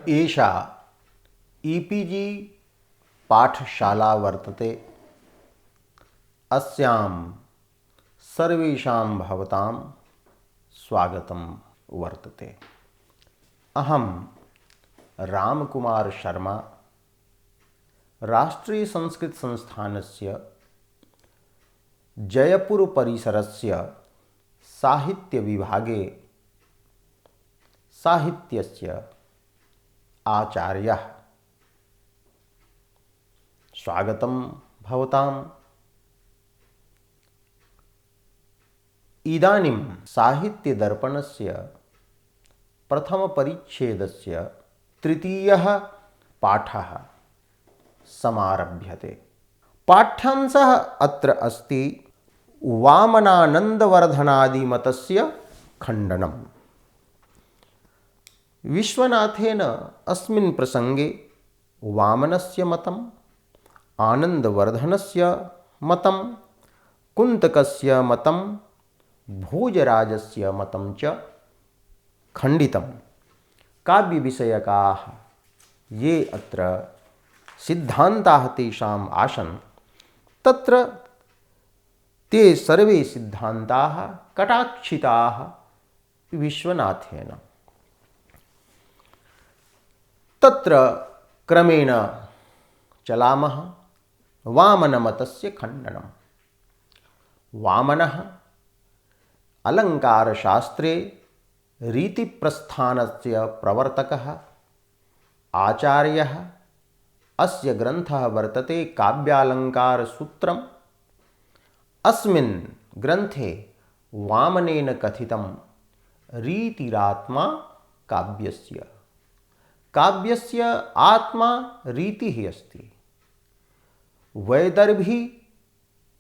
एषा ईपीजी पाठशाला वर्तते। अस्यां सर्वेषां भवतां स्वागतं वर्तते। अहं रामकुमार शर्मा राष्ट्रीय संस्कृत संस्थानस्य जयपुर परिसरस्य साहित्य विभागे साहित्यस्य आचार्यः। स्वागतं भवताम्। इदानीं साहित्यदर्पणस्य प्रथमपरिच्छेदस्य तृतीयः पाठः समारभ्यते। पाठ्यांशः अत्र अस्ति वामनानन्दवर्धनादिमतस्य खण्डनम्। विश्वनाथेन अस्मिन् प्रसंगे वामनस्य मतम्, आनन्दवर्धनस्य मतम्, कुन्तकस्य मतम्, भोजराजस्य मतं च खण्डितं। काव्यविषयकाः ये अत्र सिद्धान्ताः तेषाम् आसन् तत्र ते सर्वे सिद्धान्ताः कटाक्षिताः विश्वनाथेन। तत्र क्रमेण चलामः। वामनमतस्य खण्डनं। वामनः अलङ्कारशास्त्रे रीतिप्रस्थानस्य प्रवर्तकः आचार्यः। अस्य ग्रन्थः वर्तते काव्यालङ्कारसूत्रम्। अस्मिन् ग्रन्थे वामनेन कथितं रीतिरात्मा काव्यस्य। काव्यस्य आत्मा रीतिः अस्ति। वैदर्भी,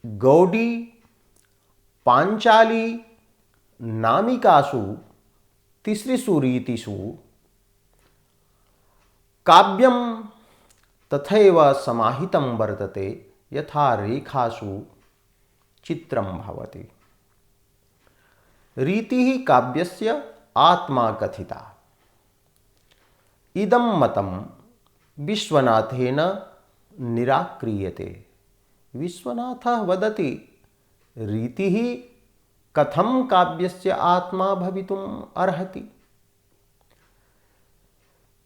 गौडी, पाञ्चाली नामिकासु तिसृषु रीतिषु काव्यं तथैव समाहितं वर्तते यथा रेखासु चित्रं भवति। रीतिः काव्यस्य आत्मा कथिता। इदं मतं विश्वनाथेन निराक्रियते। विश्वनाथः वदति रीतिः कथं काव्यस्य आत्मा भवितुम् अर्हति।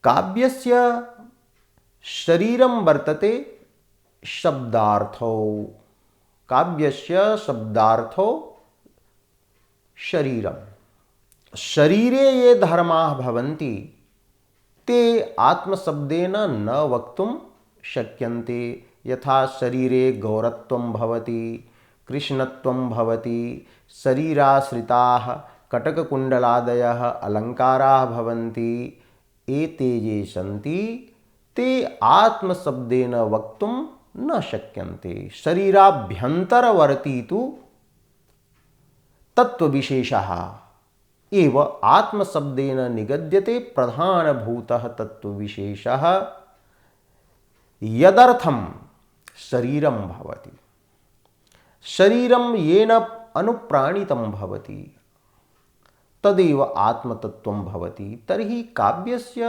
काव्यस्य शरीरं वर्तते शब्दार्थौ। काव्यस्य शब्दार्थौ शरीरं। शरीरे ये धर्माः भवन्ति ते आत्मशब्देन न वक्तुं शक्यन्ते। यथा शरीरे गौरत्वं भवति, कृष्णत्वं भवति, शरीराश्रिताः कटककुण्डलादयः अलङ्काराः भवन्ति। एते ये सन्ति ते आत्मशब्देन वक्तुं न शक्यन्ते। शरीराभ्यन्तरवर्ती तु तत्त्वविशेषः एव आत्मशब्देन निगद्यते। प्रधानभूतः तत्त्वविशेषः यदर्थं शरीरं भवति। शरीरं येन अनुप्राणितं भवति तदेव आत्मतत्त्वं भवति। तर्हि काव्यस्य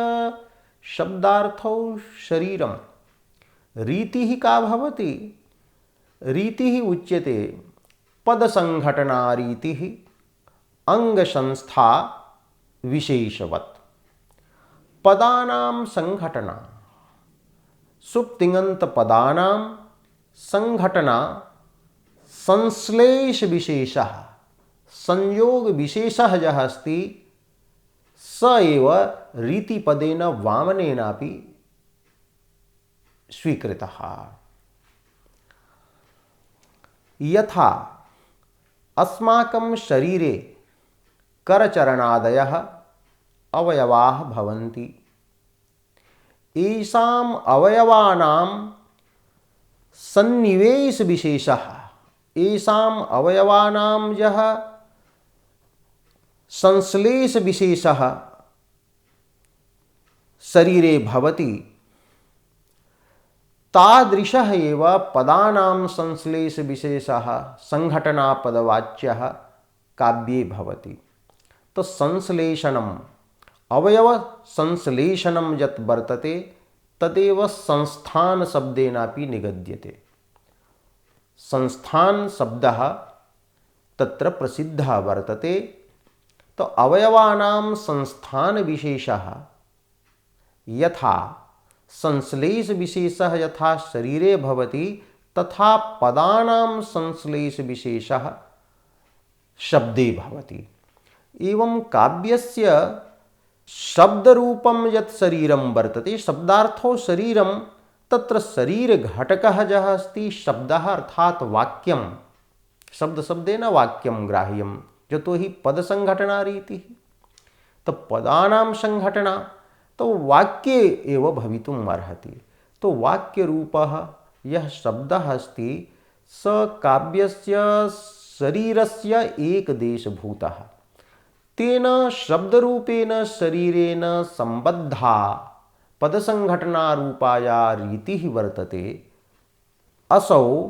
शब्दार्थौ शरीरं। रीतिः का भवति? रीतिः उच्यते पदसङ्घटनारीतिः अंगसंस्था विशेषवत्। पदानां संघटना, सुप्तिङन्तपदानां संघटना संश्लेष विशेषः, संयोग विशेषः यः अस्ति स एव रीतिपदेन वामनेनापि स्वीकृतः। यथा अस्माकं शरीरे करचरणादयः अवयवाः भवन्ति। येषाम् अवयवानां सन्निवेश विशेषः, येषाम् अवयवानां यः संश्लेष विशेषः शरीरे भवति तादृशः एव पदानां संश्लेष विशेषः संघटनापदवाच्यः काव्ये भवति। तो संश्लेषणम् अवयवसंश्लेषणं यत् वर्तते तदेव संस्थान शब्देनापि निगद्यते। संस्थान शब्दः तत्र प्रसिद्धः वर्तते। तो अवयवानां संस्थान विशेषः यथा संश्लेष विशेषः यथा शरीरे भवति तथा पदानां संश्लेष विशेषः शब्दे भवति। एवं काव्यस्य शब्दरूपं यत् शरीरं वर्तते, शब्दार्थो शरीरं, तत्र शरीरघटकः यः अस्ति शब्दः अर्थात् वाक्यं, शब्देन वाक्यं ग्राह्यं, यतो हि पदसङ्घटनारीतिः। तो पदानां संघटना तो वाक्ये एव भवितुम् अर्हति। तो वाक्यरूपः यः शब्दः अस्ति स काव्यस्य शरीरस्य एकदेशभूतः। तेन शब्दरूपेण शरीरेण सम्बद्धा पदसङ्घटनारूपाया रीतिः वर्तते। असौ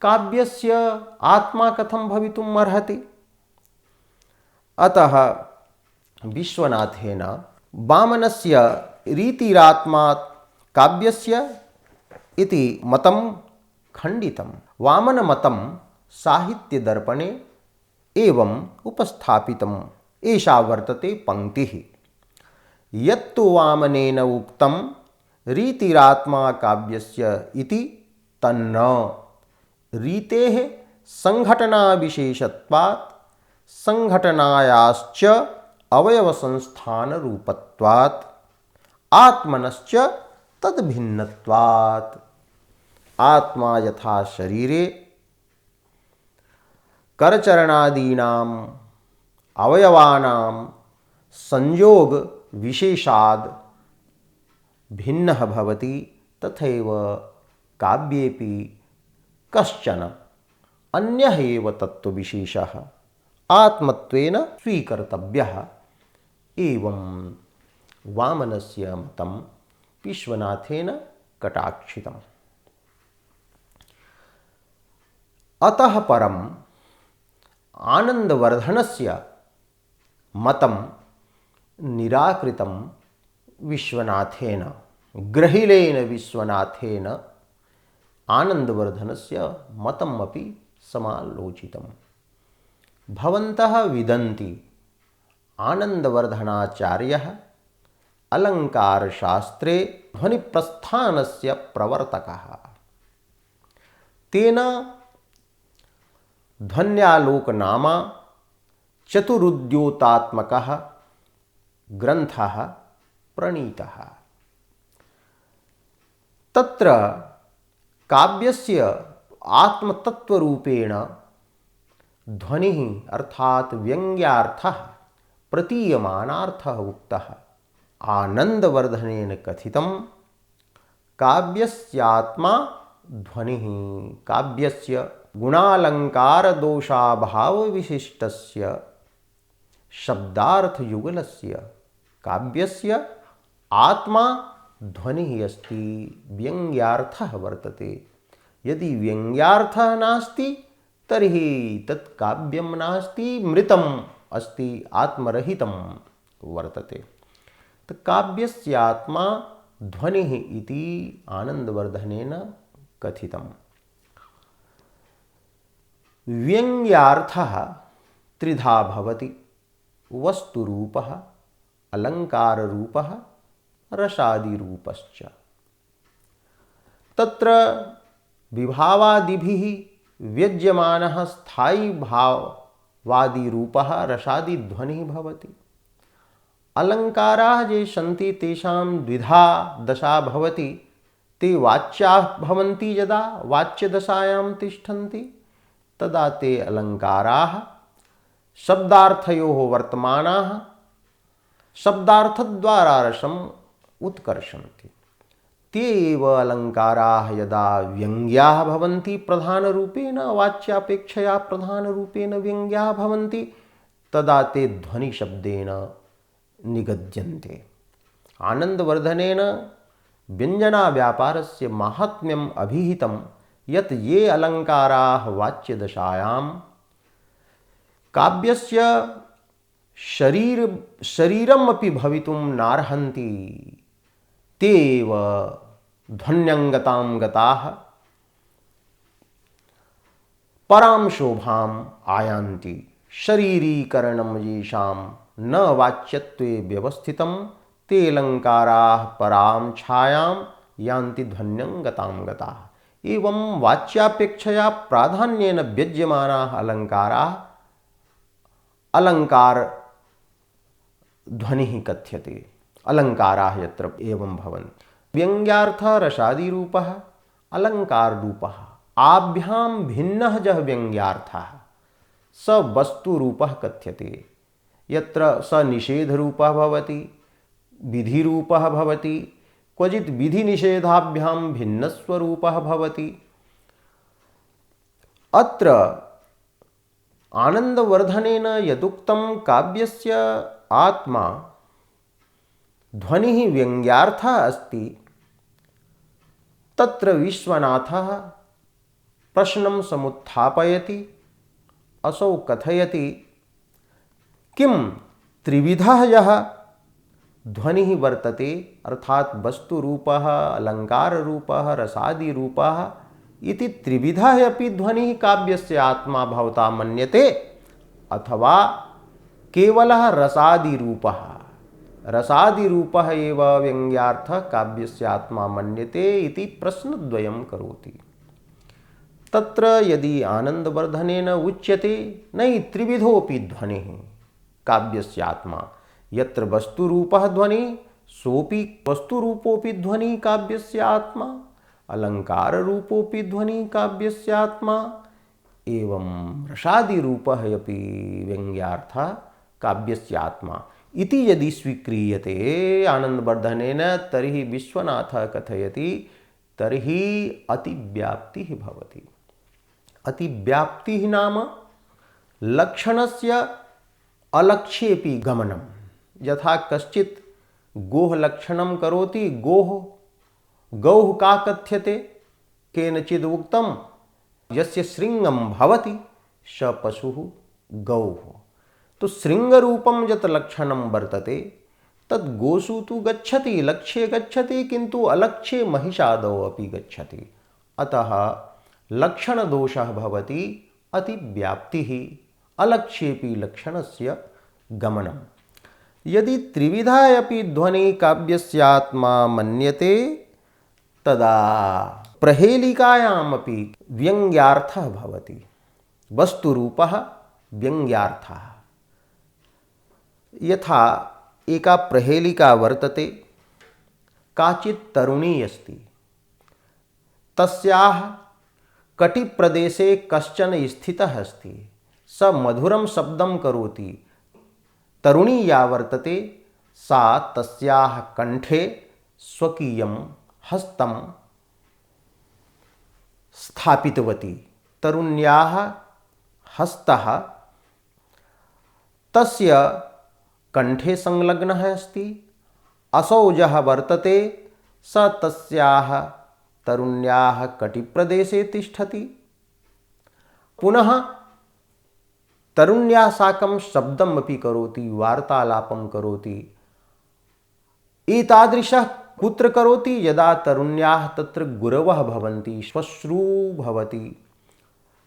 काव्यस्य आत्मा कथं भवितुम् अर्हति? अतः विश्वनाथेन वामनस्य रीतिरात्मा काव्यस्य इति मतं खण्डितं। वामनमतं साहित्यदर्पणे एवम् उपस्थापितम्। एषा वर्तते पंक्तिः। यत्तु वामनेन उक्तं रीतिरात्मा काव्यस्य इति तन्न रीतेः संघटनाविशेषत्वात् संघटनायाश्च अवयवसंस्थानरूपत्वात् आत्मनश्च तद्भिन्नत्वात्। आत्मा यथा शरीरे करचरणादीनाम् अवयवानां संयोग विशेषाद् भिन्नः भवति तथैव काव्येपि कश्चन अन्यः एव तत्त्वविशेषः आत्मत्वेन स्वीकर्तव्यः। एवं वामनस्य मतं विश्वनाथेन कटाक्षितम्। अतः परम् आनन्दवर्धनस्य मतं निराकृतं विश्वनाथेन, ग्रहिलेन विश्वनाथेन आनन्दवर्धनस्य मतम् अपि समालोचितम्। भवन्तः विदन्ति आनन्दवर्धनाचार्यः अलङ्कारशास्त्रे ध्वनिप्रस्थानस्य प्रवर्तकः। तेन ध्वन्यालोकनामा चतुरुद्योतात्मकः ग्रन्थः प्रणीतः। तत्र काव्यस्य आत्मतत्वरूपेण ध्वनिः अर्थात् व्यङ्ग्यार्थः प्रतीयमानार्थः उक्तः। आनन्दवर्धनेन कथितं काव्यस्यात्मा ध्वनिः। काव्यस्य गुणालङ्कारदोषाभावविशिष्टस्य शब्दार्थयुगलस्य काव्यस्य आत्मा ध्वनिः अस्ति, व्यङ्ग्यार्थः वर्तते। यदि व्यङ्ग्यार्थः नास्ति तर्हि तत् काव्यं नास्ति, मृतम् अस्ति, आत्मरहितं वर्तते। तो काव्यस्यात्मा ध्वनिः इति आनन्दवर्धनेन कथितम्। व्यङ्ग्यार्थः त्रिधा भवति: वस्तुरूपः, अलङ्काररूपः, रसादिरूपश्च। तत्र विभावादिभिः व्यज्यमानः स्थायी भावादिरूपः रसादिध्वनिः भवति। अलङ्काराः ये सन्ति तेषां द्विधा दशा भवति। ते वाच्याः भवन्ति यदा वाच्यदशायां तिष्ठन्ति तदा ते अलङ्काराः शब्दार्थयोः वर्तमानाः, शब्दार्थद्वारा रसम् उत्कर्षन्ति। ते एव अलङ्काराः यदा व्यङ्ग्याः भवन्ति, प्रधानरूपेण वाच्यापेक्षया प्रधानरूपेण व्यङ्ग्याः भवन्ति, तदा ते ध्वनिशब्देन निगद्यन्ते। आनन्दवर्धनेन व्यञ्जनाव्यापारस्य माहात्म्यम् अभिहितं यत् ये अलङ्काराः वाच्यदशायां काव्यस्य शरीरमपि भवितुं नार्हन्ति तेव ध्वन्यङ्गतां गताः परां शोभाम् आयान्ति शरीरीकरणं येषां न वाच्यत्वे व्यवस्थितं ते अलङ्काराः परां छायां यान्ति ध्वन्यङ्गतां गताः। एवं वाच्यापेक्षया प्राधान्येन व्यज्यमानाः अलङ्काराः अलङ्कार ध्वनिः कथ्यते। अलङ्काराः यत्र एवं भवन्ति। व्यङ्ग्यार्थः रसादिरूपः अलङ्काररूपः आभ्यां भिन्नः यः व्यङ्ग्यार्थः स वस्तुरूपः कथ्यते। यत्र स निषेधरूपः भवति विधिरूपः भवति क्वचित् विधिनिषेधाभ्यां भिन्नस्वरूपः भवति। अत्र आनन्दवर्धनेन यदुक्तं काव्यस्य आत्मा ध्वनिः व्यङ्ग्यार्थः अस्ति तत्र विश्वनाथः प्रश्नं समुत्थापयति। असौ कथयति किं त्रिविधः यः ध्वनिः वर्तते अर्थात वस्तुरूपः अलङ्काररूपः रसादिरूपः इति त्रिविधः अपि ध्वनिः काव्यस्य आत्मा भवता मन्यते अथवा केवलः रसादिरूपः रसादिरूपः एव व्यङ्ग्यार्थः काव्यस्य आत्मा मन्यते इति प्रश्नद्वयं करोति। तत्र यदि आनन्दवर्धनेन उच्यते नहि त्रिविधोऽपि ध्वनिः काव्यस्य आत्मा यत्र वस्तुरूपः ध्वनिः सोऽपि वस्तुरूपोऽपि ध्वनिः काव्यस्य आत्मा अलङ्काररूपोऽपि ध्वनिः काव्यस्य आत्मा एवं रसादिरूपः अपि व्यङ्ग्यार्थः काव्यस्य आत्मा इति यदि स्वीक्रियते आनन्दवर्धनेन तर्हि विश्वनाथः कथयति तर्हि अतिव्याप्तिः भवति। अतिव्याप्तिः नाम लक्षणस्य अलक्ष्येऽपि गमनं। यथा कश्चित् गोः लक्षणं करोति गौः का कथ्यते केनचिद् उक्तं यस्य शृङ्गं भवति स पशुः गौः। तो शृङ्गरूपं यत् लक्षणं वर्तते तद् गोषु तु गच्छति लक्ष्ये गच्छति किन्तु अलक्ष्ये महिषादौ अपि गच्छति। अतः लक्षणदोषः भवति अतिव्याप्तिः अलक्ष्येऽपि लक्षणस्य गमनं। यदि त्रिविधा अपि ध्वनिः काव्यस्य आत्मा मन्यते तदा प्रहेलिकायामपि व्यङ्ग्यार्थः भवति वस्तुरूपः व्यङ्ग्यार्थः। यथा एका प्रहेलिका वर्तते काचित् तरुणी अस्ति तस्याः कटिप्रदेशे कश्चन स्थितः अस्ति स मधुरं शब्दं करोति। तरुणी या वर्तते सा तस्याः कण्ठे स्वकीयं हस्तं स्थापितवती। तरुण्याः हस्तः तस्य कण्ठे संलग्नः अस्ति। असौ यः वर्तते स तस्याः तरुण्याः कटिप्रदेशे तिष्ठति। पुनः तरुण्या साकं शब्दमपि करोति वार्तालापं करोति। एतादृशः कुत्र करोति यदा तरुण्याः तत्र गुरवः भवन्ति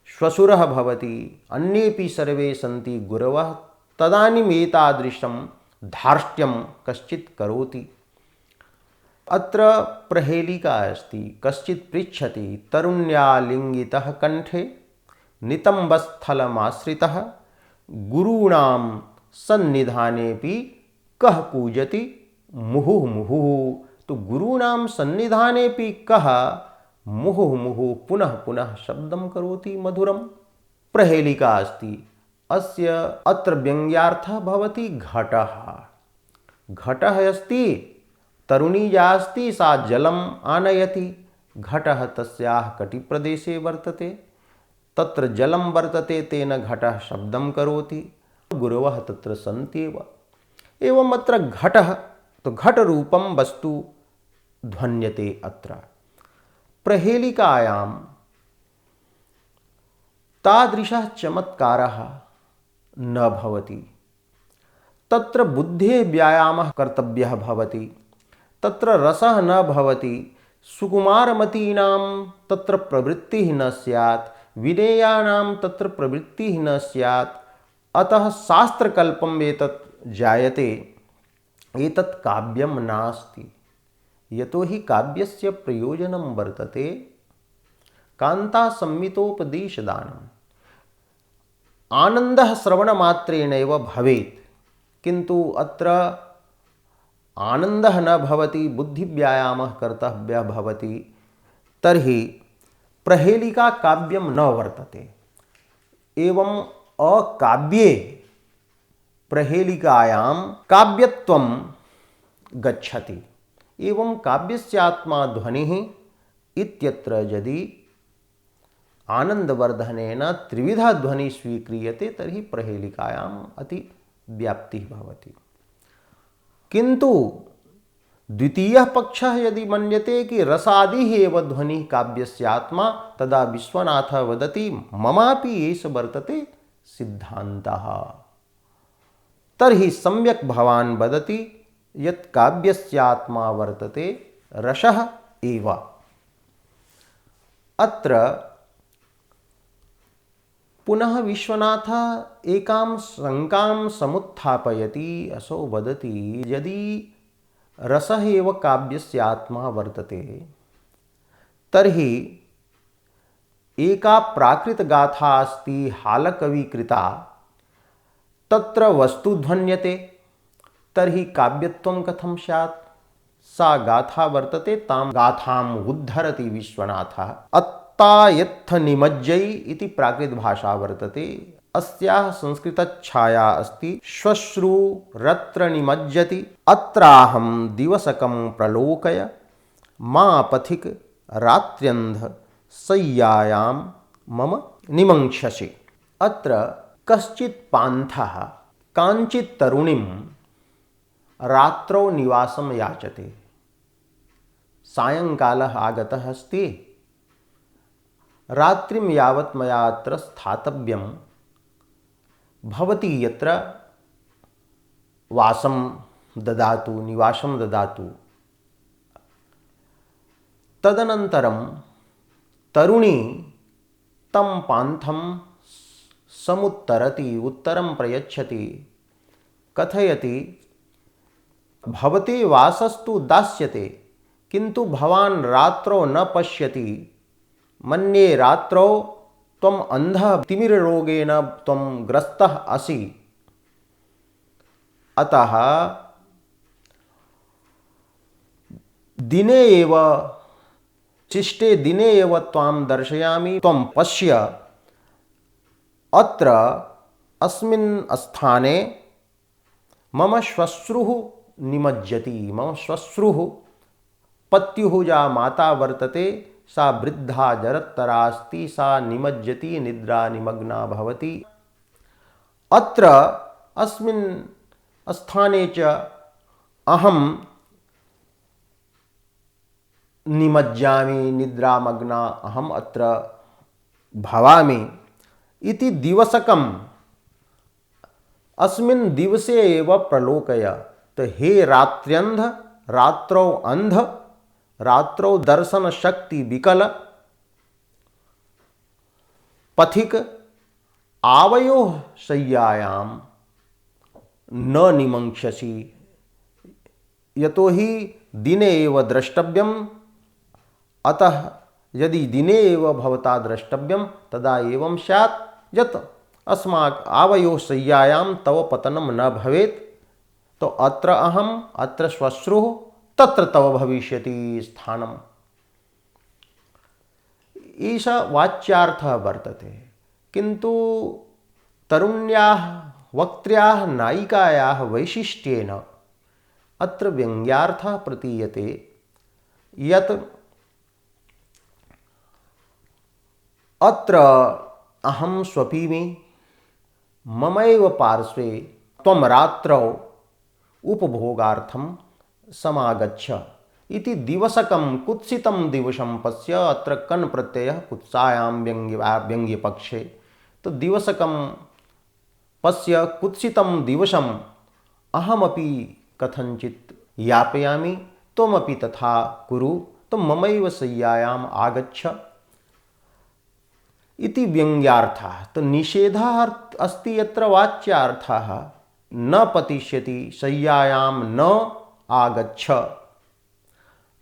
श्वशुरः भवति अन्येपि सर्वे सन्ति गुरवः तदानीम् एतादृशं धार्ष्ट्यं कश्चित् करोति। अत्र प्रहेलिका अस्ति। कश्चित् पृच्छति तरुण्या लिङ्गितः कण्ठे नितम्बस्थलमाश्रितः गुरूणां सन्निधानेऽपि कः कूजति मुहुः मुहुः। तो गुरूणां सन्निधानेऽपि कः मुहुः मुहुः पुनः पुनः शब्दं करोति मधुरं। प्रहेलिका अस्ति। अस्य अत्र व्यङ्ग्यार्थः भवति घटः। घटः अस्ति तरुणी या अस्ति सा जलम् आनयति। घटः तस्याः कटिप्रदेशे वर्तते तत्र जलं वर्तते तेन घटः शब्दं करोति गुरवः तत्र सन्त्येव। एवम् अत्र घटः तो घटरूपं वस्तु ध्वन्यते। अत्र प्रहेलिकायां तादृशः चमत्कारः न भवति। तत्र बुद्धेः व्यायामः कर्तव्यः भवति, तत्र रसः न भवति, सुकुमारमतीनां तत्र प्रवृत्तिः न स्यात्, विनेयानां तत्र प्रवृत्तिः न स्यात्। अतः शास्त्रकल्पम् एतत् जायते, एतत् काव्यं नास्ति। यतो हि काव्यस्य प्रयोजनं वर्तते कान्तासंमितोपदेशदानम्। आनन्दः श्रवणमात्रेणैव भवेत्, किन्तु अत्र आनन्दः न भवति, बुद्धिव्यायामः कर्तव्यः भवति, तर्हि प्रहेलिका काव्यं न वर्तते। एवं अकाव्ये प्रहेलिकायां काव्यत्वं गच्छति। एवं काव्यस्य आत्मा ध्वनिः इत्यत्र यदि आनंदवर्धनेन त्रिविधा ध्वनि स्वीक्रियते तर्हि प्रहेलिकायाम् अति व्याप्तिः भवति। किन्तु द्वितीयः पक्षः यदि मन्यते कि रसादिः एव ध्वनिः काव्यस्य आत्मा, तदा विश्वनाथः वदति ममापि एष वर्तते सिद्धान्तः। तर्हि सम्यक् भवान् वदति यत् काव्यस्य आत्मा वर्तते रसः एव। अत्र पुनः विश्वनाथः एकां शङ्कां समुत्थापयति। असौ वदति यदि रसः एव काव्यस्य आत्मा वर्तते तर्हि एका प्राकृतगाथा अस्ति हालकविकृता, तत्र वस्तु ध्वन्यते, तर्हि काव्यत्वं कथं स्यात्? सा गाथा वर्तते, तां गाथाम् उद्धरति विश्वनाथः। अत्तायत्थ निमज्जै इति प्राकृतभाषा वर्तते। अस्याः संस्कृतच्छाया अस्ति श्वश्रुरत्र निमज्जति अत्राहं दिवसकं प्रलोकय मा पथिक रात्र्यन्ध शय्यायां मम निमङ्क्षसि। अत्र कश्चित् पान्थः काञ्चित् तरुणीं रात्रौ निवासं याचते। सायंकालः आगतः अस्ति, रात्रिं यावत् मया अत्र स्थातव्यं, भवती यत्र वासं ददातु, निवासं ददातु। तदनन्तरं तरुणी तं पान्थं समुत्तरति, उत्तरं प्रयच्छति, कथयति भवते वासस्तु दास्यते, किन्तु भवान् रात्रौ न पश्यति। मन्ये रात्रौ त्वम् अन्धः तिमिररोगेण त्वं ग्रस्तः असि। अतः दिने एव शिष्टे दिने एव त्वां दर्शयामि, त्वं पश्य। अत्र अस्मिन् स्थाने मम श्वश्रुः निमज्जति। मम श्वश्रुः पत्युः या माता वर्तते सा वृद्धा जरत्तरा अस्ति, सा निमज्जति, निद्रा निमग्ना भवति। अत्र अस्मिन् स्थाने च अहं निमज्जामि, निद्रामग्ना अहम् अत्र भवामि इति दिवसकम् अस्मिन् दिवसे एव प्रलोकय। तो हे रात्र्यन्ध, रात्रौ अंध, रात्रौ दर्शन शक्ति विकल, पथिक आवयोः शय्यायां न निमङ्क्षसि। यतो हि दिने एव द्रष्टव्यम्, अतः यदि दिने एव भवता द्रष्टव्यं तदा एवं स्यात् यत् अस्माक आवयोः शय्यायां तव पतनं न भवेत्। तो अत्र अहम्, अत्र श्वश्रुः, तत्र तव भविष्यति स्थानम्। एषा वाच्यार्थः वर्तते। किन्तु तरुण्याः वक्त्र्याः नायिकायाः वैशिष्ट्येन अत्र व्यङ्ग्यार्थः प्रतीयते यत् अत्र अहं स्वपिमि, ममैव पार्श्वे त्वं रात्रौ उपभोगार्थं समागच्छ इति दिवसकं कुत्सितं दिवसं पश्य। अत्र कन् प्रत्ययः कुत्सायां व्यङ्ग्यपक्षे। तो दिवसकं पश्य कुत्सितं दिवसं अहमपि कथंचित् यापयामि, त्वमपि तथा कुरु, तो ममैव शय्यायाम आगच्छ इति व्यंग्यार्थः। तो निषेधः अस्ति यत्र वाच्यार्थः न पतिष्यति शय्यायाम न आगच्छ,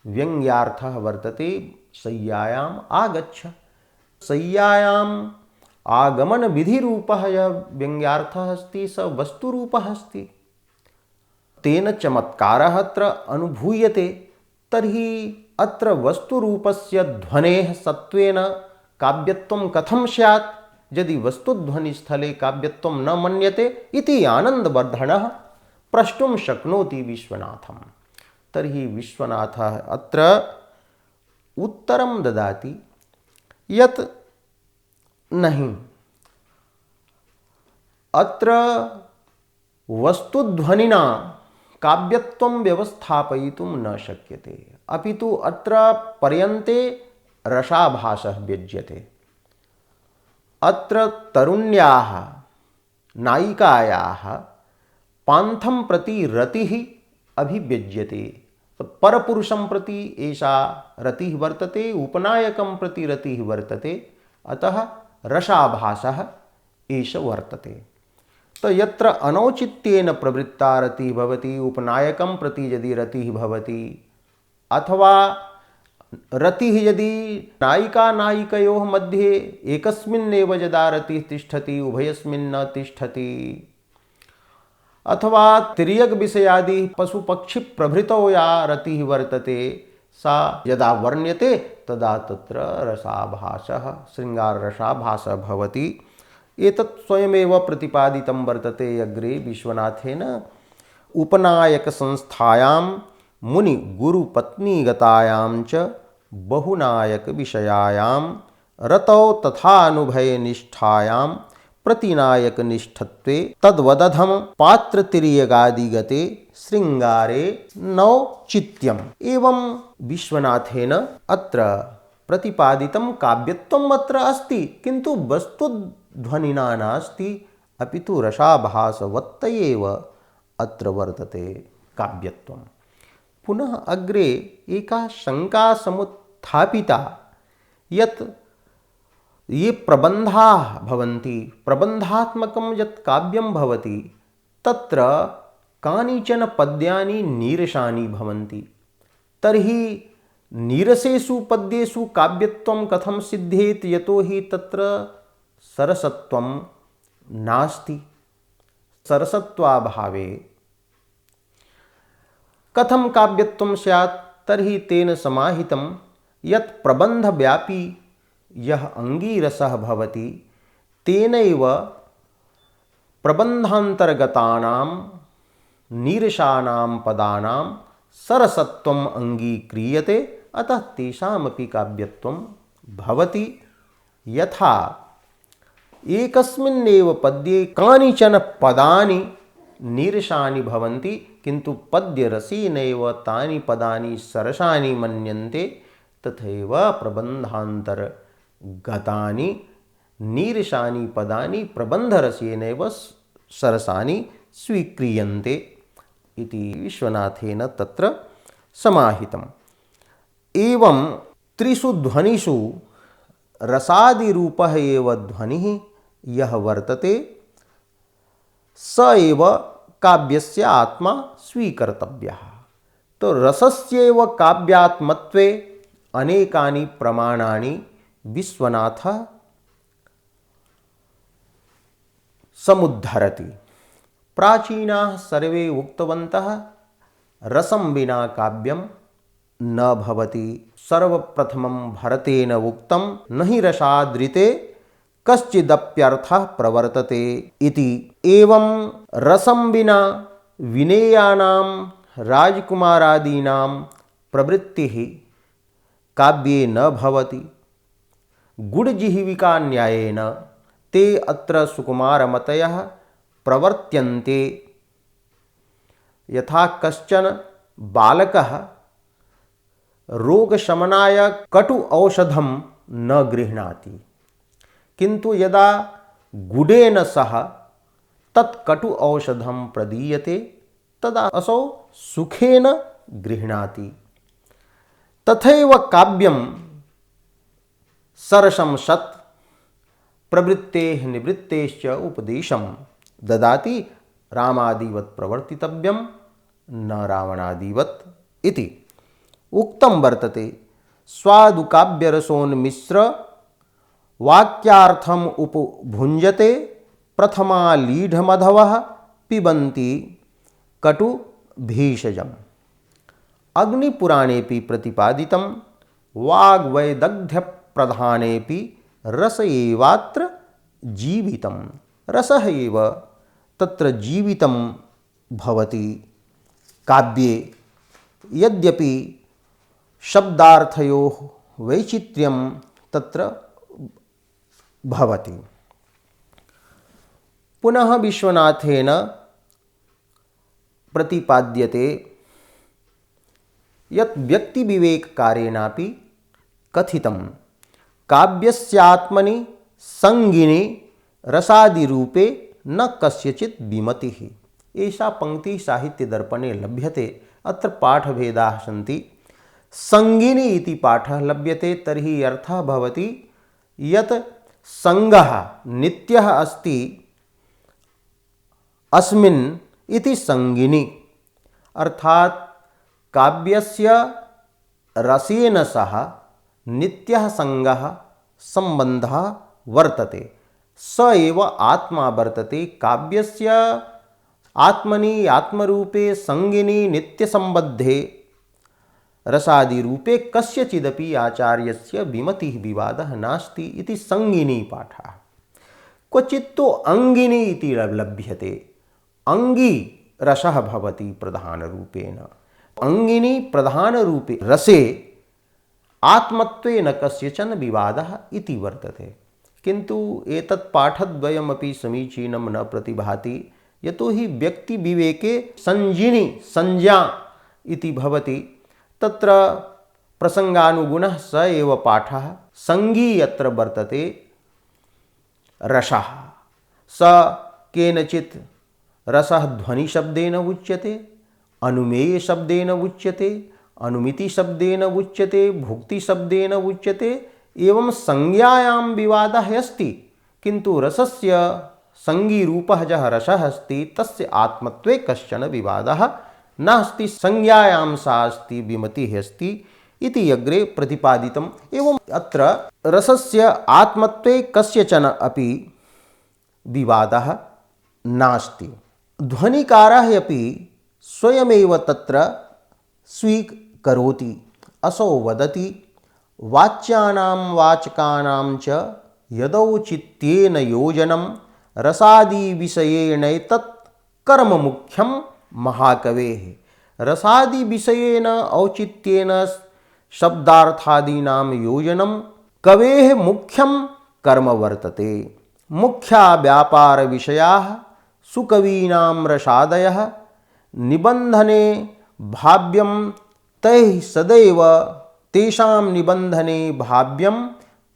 व्यंग्यार्थः वर्तते शय्यायाम आगच्छ। शय्यायाम आगमन विधि रूपः यः व्यंग्यार्थः अस्ति स वस्तुरूपः अस्ति। तेन चमत्कारः अत्र अनुभूयते। तर्हि अत्र वस्तुरूपस्य ध्वनेः सत्त्वेन काव्यत्वं कथं स्यात् यदि वस्तुध्वनिस्थले काव्यत्वं न मन्यते इति आनन्दवर्धनः प्रष्टुं शक्नोति विश्वनाथम्। तर्हि विश्वनाथः अत्र उत्तरं ददाति यत् नहीं, अत्र वस्तुध्वनिना काव्यत्वं व्यवस्थापयितुं न शक्यते, अपितु अत्र पर्यन्ते रसाभासः व्यज्यते। अत्र तरुण्याः नायिकायाः पान्थं प्रति रतिः अभिव्यज्यते। परपुरुषं प्रति एषा रतिः वर्तते, उपनायकं प्रति रतिः वर्तते, अतः रसाभासः एष वर्तते। तो यत्र अनौचित्येन प्रवृत्ता रतिः भवति, उपनायकं प्रति यदि रतिः भवति, अथवा रतिः यदि नायिका नायिकयोः मध्ये एकस्मिन्नेव यदा रतिः तिष्ठति उभयस्मिन् न तिष्ठति, अथवा तिर्यक विषयादि पशु पक्षी प्रभृतौ या रतिः वर्तते सा यदा वर्ण्यते तदा तत्र रसाभासः शृङ्गाररसाभासः भवति। एतत् स्वयमेव प्रतिपादितं वर्तते अग्रे विश्वनाथेन। उपनायक संस्थायां मुनि गुरुपत्नीगतायां च बहुनायक विषयायां रतौ तथानुभय निष्ठायां प्रतिनायक निष्ठत्वे तद्वदधम पात्रतिर्यगादिगते श्रृंगारे नौचित्यम्। एवं विश्वनाथेन अत्र प्रतिपादितं काव्यत्वम् अत्र अस्ति, किन्तु वस्तुध्वनिना नास्ति, अपितु रसाभासवत् एव अत्र वर्तते काव्यत्वम्। पुनः अग्रे एका शंका समुत्थापिता यत् ये प्रबन्धाः भवन्ति, प्रबन्धात्मकं यत् काव्यं भवति तत्र कानिचन पद्यानि नीरसानि भवन्ति। तर्हि नीरसेषु पद्येषु काव्यत्वं कथं सिद्ध्येत्, यतोहि तत्र सरसत्वं नास्ति। सरसत्वाभावे कथं काव्यत्वं स्यात्? तर्हि तेन समाहितं यत् प्रबन्धव्यापी यः अंगीरसः भवति तेनैव प्रबन्धान्तर्गतानां नीरसानां पदानां सरसत्वम् अंगीक्रियते, अतः तेषामपि काव्यत्वं भवति। यथा एकस्मिन्नेव पद्ये कानिचन पदानि नीरसानि भवन्ति, किन्तु पद्यरसेनैव तानि पदानि सरसानि मन्यन्ते, तथैव प्रबन्धान्तर्गतानि नीरसानि पदानि प्रबन्धरसेनैव सरसानि स्वीक्रियन्ते इति विश्वनाथेन तत्र समाहितम्। एवं त्रिषु ध्वनिषु रसादिरूपः एव ध्वनिः यः वर्तते स एव काव्यस्य आत्मा स्वीकर्तव्यः। तो रसस्यैव काव्यात्मत्वे अनेकानि प्रमाणानि विश्वनाथः समुद्धरति। प्राचीनाः सर्वे उक्तवन्तः रसं विना काव्यं न भवति। सर्वप्रथमं भरतेन उक्तं न हि रसादृते कश्चिदप्यर्थः प्रवर्तते इति। एवं रसं विना विनेयानां राजकुमारादीनां प्रवृत्तिः काव्ये न भवति। गुडजिह्विका न्यायेन ते अत्र सुकुमारमतयः प्रवर्त्यन्ते। यथा कश्चन बालकः रोगशमनाय कटु औषधं न गृह्णाति, किन्तु यदा गुडेन सह तत् कटु औषधं प्रदीयते तदा असौ सुखेन गृह्णाति। तथैव काव्यं सरसं सत् प्रवृत्तेः निवृत्तेश्च उपदेशं ददाति रामादिवत् प्रवर्तितव्यं न रावणादिवत् इति उक्तं वर्तते। स्वादुकाव्यरसोन्मिश्र वाक्यार्थम् उपभुञ्जते प्रथमा लीढमधवः पिबन्ति कटु भीषजम्। अग्निपुराणेऽपि प्रतिपादितं वाग्वैदग्ध्यप्रधानेऽपि रस एवात्र जीवितं। रसः एव तत्र जीवितं भवति काव्ये। यद्यपि शब्दार्थयोः वैचित्र्यं तत्र भवति। पुनः विश्वनाथेन प्रतिपाद्यते यत् व्यक्तिविवेककारेणापि कथितं काव्यस्यात्मनि संगिनी रसादिरूपे न कस्यचित् विमतिः। एषा पंक्तिः साहित्यदर्पणे लभ्यते। अत्र पाठभेदाः सन्ति। संगिनी इति पाठः लभ्यते तर्हि अर्थः भवति यत् संगः नित्यः अस्ति अस्मिन् इति संगिनी, अर्थात् काव्यस्य रसेन सह नित्यः संगः संबन्धः वर्तते। स एव आत्मा वर्तते। काव्यस्य आत्मनि आत्मरूपे संगिनी नित्यसंबद्धे रसादिरूपे कस्यचिदपि आचार्यस्य विमतिः विवादः नास्ति इति संगिनी पाठः। क्वचित्तु अंगिनी इति लभ्यते। अंगी रसः भवति प्रधानरूपेण। अंगिनी प्रधानरूपे रसे आत्मत्वेन कस्यचन विवादः इति वर्तते। किन्तु एतत् पाठद्वयमपि समीचीनं न प्रतिभाति। यतोहि व्यक्तिविवेके संजिनी संज्ञा इति भवति। तत्र प्रसंगानुगुणः स एव पाठः। संगी यत्र वर्तते रसः, स केनचित् रसः ध्वनिशब्देन उच्यते, अनुमेयशब्देन उच्यते, अनुमितिशब्देन उच्यते, भुक्तिशब्देन उच्यते। एवं संज्ञायां विवादः अस्ति, किन्तु रसस्य संगीरूपः यः रसः अस्ति तस्य आत्मत्वे कश्चन विवादः नास्ति। संज्ञायां सा अस्ति, विमतिः अस्ति इति अग्रे प्रतिपादितम्। एवं अत्र रसस्य आत्मत्वे कस्यचन अपि विवादः नास्ति। ध्वनिकारः अपि स्वयमेव तत्र स्वीकरोति। असौ वदति वाच्यानां वाचकानां च यदौचित्येन योजनं रसादिविषयेणैतत् कर्म मुख्यं महाकवेः। रसादिविषयेन औचित्येन शब्दार्थादीनां योजनं कवेः मुख्यं कर्म वर्तते। मुख्या व्यापारविषयाः सुकवीनां रसादयः निबन्धने भाव्यं तैः सदैव तेषां निबन्धने भाव्यं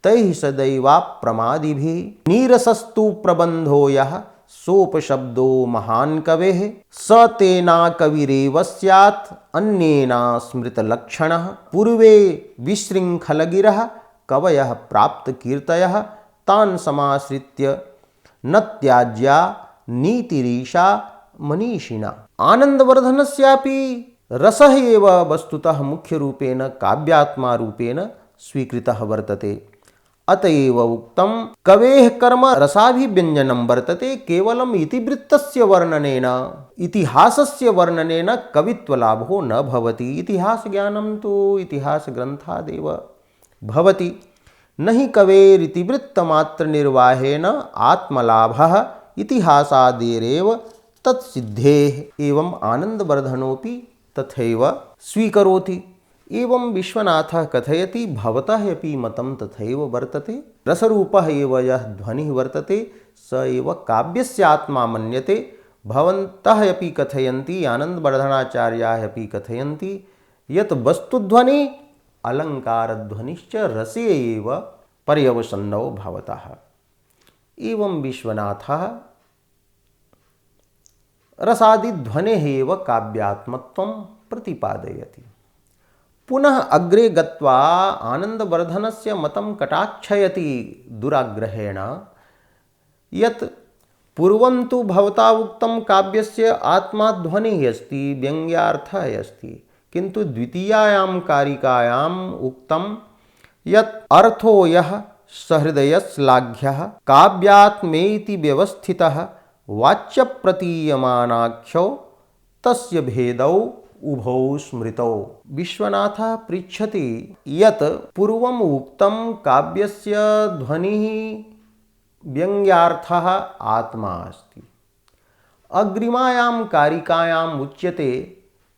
तैः सदैवाप्रमादिभिः। नीरसस्तु प्रबन्धो यः सोपशब्दो महान् कवेः स तेना कविरेव स्यात् अन्येना स्मृतलक्षणः। पूर्वे विशृङ्खलगिरः कवयः प्राप्तकीर्तयः तान् समाश्रित्य न त्याज्या नीतिरीशा मनीषिणा। आनन्दवर्धनस्यापि रसः एव वस्तुतः मुख्यरूपेण काव्यात्मारूपेण स्वीकृतः वर्तते। अतएव उक्तं कवेः कर्म रसाभिव्यञ्जनं वर्तते केवलम् इतिवृत्तस्य वर्णनेन, इतिहासस्य वर्णनेन कवित्वलाभो न भवति। इतिहासज्ञानं तु इतिहासग्रन्थादेव भवति। न हि कवेरितिवृत्तमात्रनिर्वाहेन आत्मलाभः इतिहासादेरेव तत्सिद्धेः। एवं आनन्दवर्धनोऽपि तथैव स्वीकरोति। एवं विश्वनाथः कथयति भवतः अपि मतं तथैव वर्तते। रसरूपः एव यः ध्वनिः वर्तते स एव काव्यस्य आत्मा मन्यते। भवन्तः अपि कथयन्ति, आनन्दवर्धनाचार्याः अपि कथयन्ति यत् वस्तुध्वनि अलङ्कारध्वनिश्च रसे एव पर्यवसन्नौ भवतः। एवं विश्वनाथः रसादिध्वनेः एव काव्यात्मत्वं प्रतिपादयति। पुनः अग्रे गत्वा आनन्दवर्धनस्य मतं कटाक्षयति दुराग्रहेण यत् पूर्वं तु भवता उक्तं काव्यस्य आत्मा ध्वनिः अस्ति, व्यङ्ग्यार्थः अस्ति, किन्तु द्वितीयायां कारिकायाम् उक्तं यत् अर्थो यः सहृदयश्लाघ्यः काव्यात्मेति व्यवस्थितः वाच्यप्रतीयमानाख्यो तस्य भेदौ उभौ स्मृतौ। विश्वनाथः पृच्छति यत् पूर्वम् उक्तं काव्यस्य ध्वनिः व्यङ्ग्यार्थः आत्मा अस्ति, अग्रिमायां कारिकायाम् उच्यते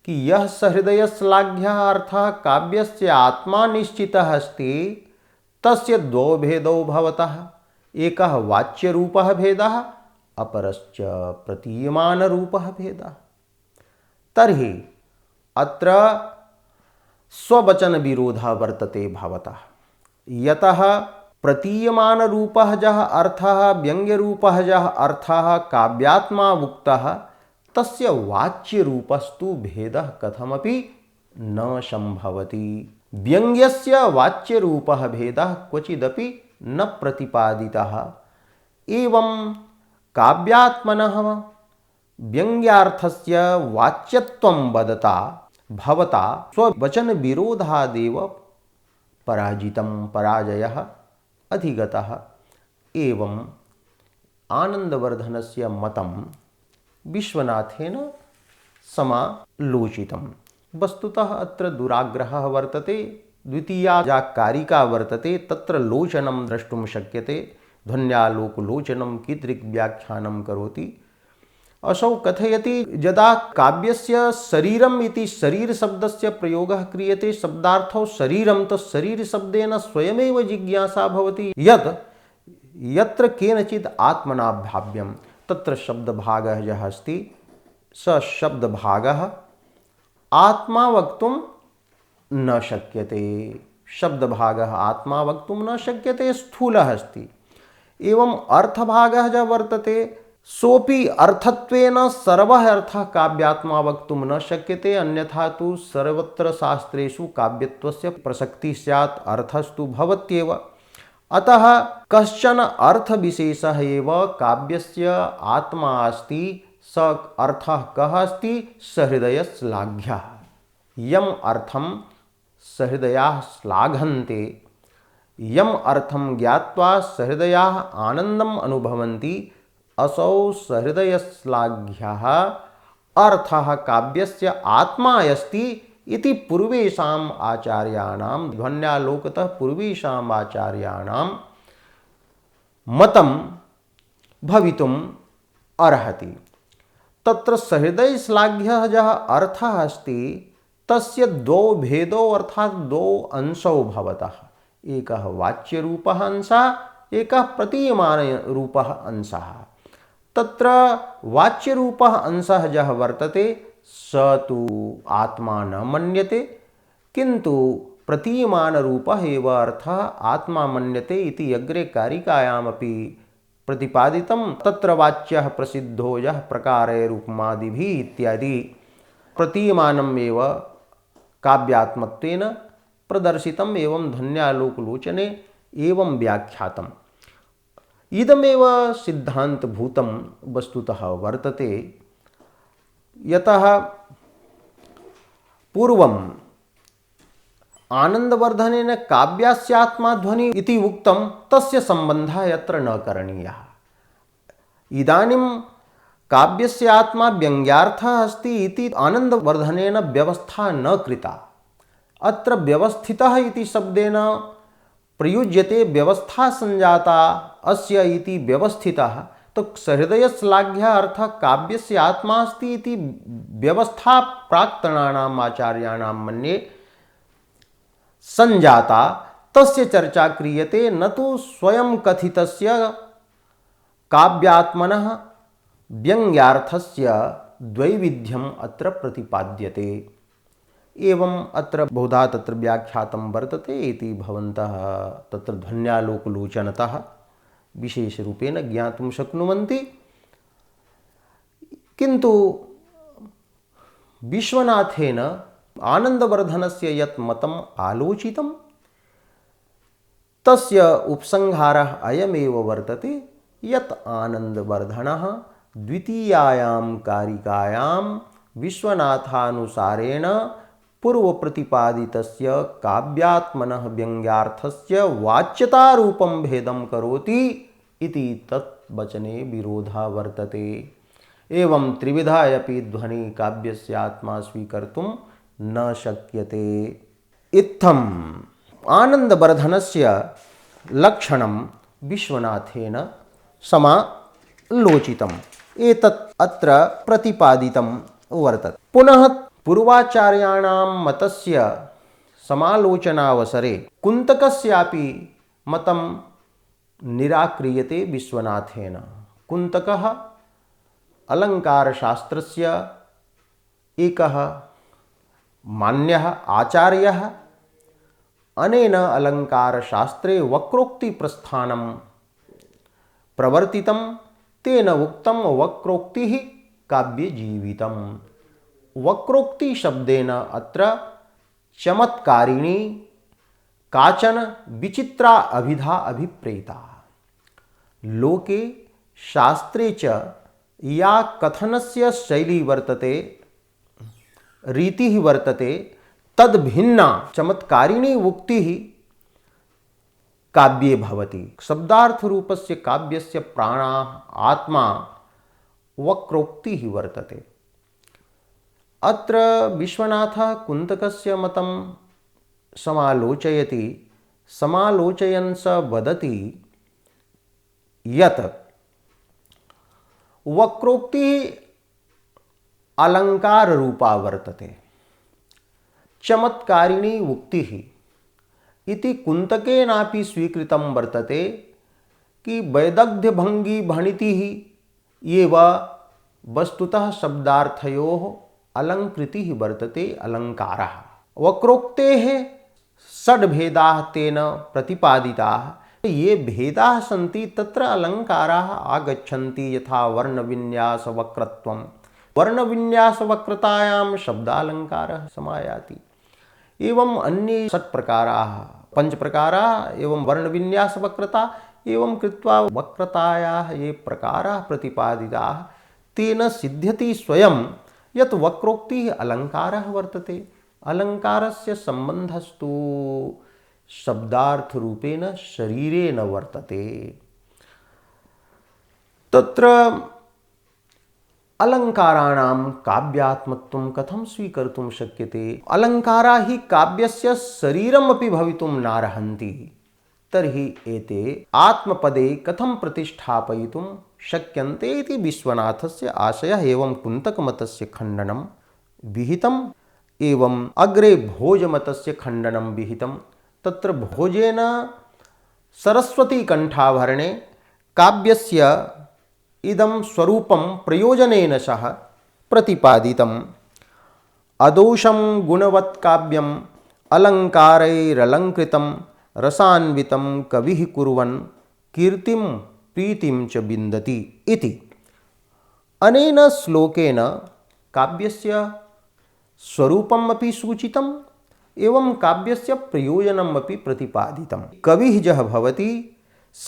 कि यः सहृदयश्लाघ्यः अर्थः काव्यस्य आत्मा निश्चितः अस्ति, तस्य द्वौ भेदौ भवतः, एकः वाच्यरूपः भेदः, अपरश्च प्रतीयमानरूपः भेदः। तर्हि अत्र स्ववचनविरोधः वर्तते भवतः, यतः प्रतीयमानरूपः यः अर्थः, व्यङ्ग्यरूपः यः अर्थः काव्यात्मा उक्तः, तस्य वाच्यरूपस्तु भेदः कथमपि न सम्भवति। व्यङ्ग्यस्य वाच्यरूपः भेदः क्वचिदपि न प्रतिपादितः। एवं काव्यात्मनः व्यङ्ग्यार्थस्य वाच्यत्वं वदता भवता स्ववचनविरोधादेव पराजयः अधिगतः। एवं आनन्दवर्धनस्य मतं विश्वनाथेन समालोचितं। वस्तुतः अत्र दुराग्रहः वर्तते। द्वितीया या कारिका वर्तते तत्र लोचनं द्रष्टुं शक्यते। ध्वन्यालोकलोचनं कीदृक् व्याख्यानं करोति। असौ कथयति यदा काव्यस्य शरीरम् इति शरीरशब्दस्य प्रयोगः क्रियते शब्दार्थौ शरीरं, तो शरीरशब्देन स्वयमेव जिज्ञासा भवति यत् यत्र केनचित् आत्मना भाव्यं तत्र शब्दभागः यः अस्ति स शब्दभागः आत्मा वक्तुं न शक्यते। शब्दभागः आत्मा वक्तुं न शक्यते, स्थूलः अस्ति। एवं अर्थभागः यः वर्तते सोपि अर्थत्वेन सर्वः अर्थः काव्यात्मा वक्तुं न शक्यते। अन्यथा तु सर्वत्र शास्त्रेषु काव्यत्वस्य प्रसक्तिः स्यात्, अर्थस्तु भवत्येव। अतः कश्चन अर्थविशेषः एव काव्यस्य आत्मा अस्ति। स अर्थः कः अस्ति? सहृदयश्लाघ्यः। यम् अर्थं सहृदयाः श्लाघन्ते, यम् अर्थं ज्ञात्वा सहृदयाः आनन्दम् अनुभवन्ति, असौ सहृदयश्लाघ्यः अर्थः काव्यस्य आत्मा अस्ति इति पूर्वेषाम् आचार्याणां, ध्वन्यालोकतः पूर्वेषाम् आचार्याणां मतं भवितुम् अर्हति। तत्र सहृदयश्लाघ्यः यः अर्थः अस्ति तस्य द्वौ भेदौ अर्थात् द्वौ अंशौ भवतः। एकः वाच्यरूपः अंशः, एकः प्रतीयमानरूपः अंशः। तत्र वाच्यरूपः अंशः यः वर्तते स तु आत्मा न मन्यते, किन्तु प्रतीयमानरूपः एव अर्थः आत्मा मन्यते इति अग्रे कारिकायामपि प्रतिपादितं। तत्र वाच्यः प्रसिद्धो यः प्रकारैरुपमादिभिः इत्यादि प्रतीयमानम् एव काव्यात्मत्वेन प्रदर्शितम् एवं ध्वन्यालोकलोचने एवं व्याख्यातम्। इदमेव सिद्धान्तभूतं वस्तुतः वर्तते। यतः पूर्वम् आनन्दवर्धनेन काव्यस्यात्मा ध्वनि इति उक्तं, तस्य सम्बन्धः यत्र न करणीयः। इदानीं काव्यस्य आत्मा व्यङ्ग्यार्थः अस्ति इति आनन्दवर्धनेन व्यवस्था न कृता। अत्र व्यवस्थितः इति शब्देन प्रयुज्यते व्यवस्था संजाता अस्य इति व्यवस्थितः। तो सहृदयश्लाघ्यः अर्थः काव्यस्य आत्मा अस्ति इति व्यवस्था प्राक्तनानाम् आचार्याणां मन्ये संजाता, तस्य चर्चा क्रियते, न तु स्वयं कथितस्य काव्यात्मनः व्यङ्ग्यार्थस्य द्वैविध्यम् अत्र प्रतिपाद्यते। एवं अत्र बहुधा तत्र व्याख्यातं वर्तते इति भवन्तः तत्र ध्वन्यालोकलोचनतः विशेषरूपेण ज्ञातुं शक्नुवन्ति। किन्तु विश्वनाथेन आनन्दवर्धनस्य यत् मतम् आलोचितं तस्य उपसंहारः अयमेव वर्तते यत् आनन्दवर्धनः द्वितीयायां कारिकायां विश्वनाथानुसारेण पूर्वप्रतिपादितस्य काव्यात्मनः व्यङ्ग्यार्थस्य वाच्यतारूपं भेदं करोति इति तत् वचने विरोधः वर्तते। एवं त्रिविधा अपि ध्वनि काव्यस्य आत्मा स्वीकर्तुं न शक्यते। इत्थम् आनन्दवर्धनस्य लक्षणं विश्वनाथेन समालोचितम् एतत् अत्र प्रतिपादितं वर्तते। पुनः पूर्वाचार्याणां मतस्य समालोचनावसरे कुन्तकस्यापि मतं निराक्रियते विश्वनाथेन। कुन्तकः अलङ्कारशास्त्रस्य एकः मान्यः आचार्यः। अनेन अलङ्कारशास्त्रे वक्रोक्तिप्रस्थानं प्रवर्तितं। तेन उक्तं वक्रोक्तिः काव्ये जीवितं। वक्रोक्तिशब्देन अत्र चमत्कारिणी काचन विचित्रा अभिधा अभिप्रेता। लोके शास्त्रे च या कथनस्य शैली वर्तते, रीतिः वर्तते, तद्भिन्ना चमत्कारिणी उक्तिः काव्ये भवति। शब्दार्थरूपस्य काव्यस्य प्राणः आत्मा वक्रोक्तिः वर्तते। अत्र विश्वनाथः कुन्तकस्य मतं समालोचयति। समालोचयन् स वदति यत् वक्रोक्तिः अलङ्काररूपा वर्तते, चमत्कारिणी उक्तिः इति कुन्तकेनापि स्वीकृतं वर्तते कि वैदग्ध्यभङ्गी भणितिः एव वस्तुतः शब्दार्थयोः अलङ्कृतिः वर्तते, अलङ्कारः। वक्रोक्तेः षड्भेदाः तेन प्रतिपादिताः। ये भेदाः सन्ति तत्र अलङ्काराः आगच्छन्ति, यथा वर्णविन्यासवक्रत्वं। वर्णविन्यासवक्रतायां शब्दालङ्कारः समायाति। एवं अन्ये षट्प्रकाराः, पञ्चप्रकाराः एवं वर्णविन्यासवक्रता एवं कृत्वा वक्रतायाः ये प्रकाराः प्रतिपादिताः, तेन सिद्ध्यति स्वयं यत् वक्रोक्तिः अलङ्कारः वर्तते। अलङ्कारस्य सम्बन्धस्तु शब्दार्थरूपेण शरीरेण वर्तते। तत्र अलङ्काराणां काव्यात्मत्वं कथं स्वीकर्तुं शक्यते? अलङ्काराः हि काव्यस्य शरीरमपि भवितुं नार्हन्ति। तर्हि एते आत्मपदे कथं प्रतिष्ठापयितुं शक्यन्ते इति विश्वनाथस्य आशयः। एवं कुन्तकमतस्य खण्डनं विहितम्। एवम् अग्रे भोजमतस्य खण्डनं विहितं। तत्र भोजेन सरस्वतीकण्ठाभरणे काव्यस्य इदं स्वरूपं प्रयोजनेन सह प्रतिपादितम्। अदोषं गुणवत्काव्यम् अलङ्कारैरलङ्कृतं रसान्वितं कविः कुर्वन् कीर्तिं प्रीतिं च विन्दति इति। अनेन श्लोकेन काव्यस्य स्वरूपम् अपि सूचितम् एवं काव्यस्य प्रयोजनम् अपि प्रतिपादितम्। कविः यः भवति स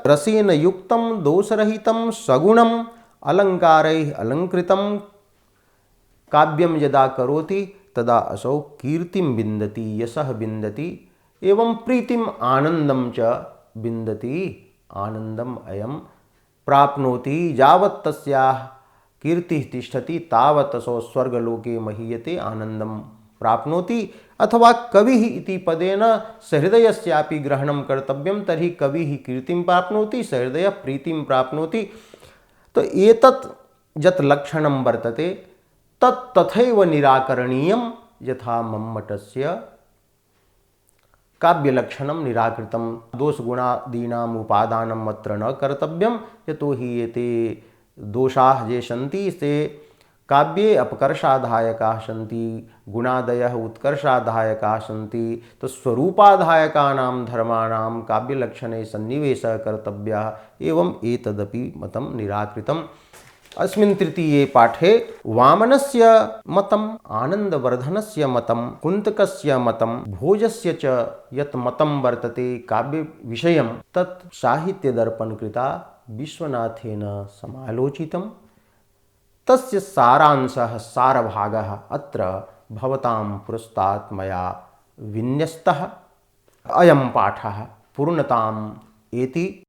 रसेन युक्तं दोषरहितं सगुणम् अलङ्कारैः अलङ्कृतं काव्यं यदा करोति तदा असौ कीर्तिं विन्दति, यशः विन्दति एवं प्रीतिम् आनन्दं च विन्दति। आनन्दम् अयं प्राप्नोति। यावत् तस्याः कीर्तिः तिष्ठति तावत् असौ स्वर्गलोके महीयते, आनन्दं प्राप्नोति। अथवा कविः इति पदेन सहृदयस्यापि ग्रहणं कर्तव्यं। तर्हि कविः कीर्तिं प्राप्नोति, सहृदयः प्रीतिं प्राप्नोति। तो एतत् यत् लक्षणं वर्तते तत् तथैव निराकरणीयं यथा मम्मटस्य काव्यलक्षणं निराकृतं। दोषगुणादीनाम् उपादानम् अत्र न कर्तव्यं, यतोहि एते दोषाः ये सन्ति ते काव्ये अपकर्षाधायकाः सन्ति, गुणादयः उत्कर्षाधायकाः सन्ति। तो स्वरूपाधायकानां धर्माणां काव्यलक्षणे सन्निवेशः कर्तव्यः। एवम् एतदपि मतं निराकृतम्। अस्मिन् तृतीये पाठे वामनस्य मतम्, आनन्दवर्धनस्य मतं, कुन्तकस्य मतं, भोजस्य च यत् मतं वर्तते काव्यविषयं तत् साहित्यदर्पणकृता विश्वनाथेन समालोचितं। तस्य सारांशः सारभागः अत्र भवतां पुरस्तात् मया विन्यस्तः। अयं पाठः पूर्णताम् एति।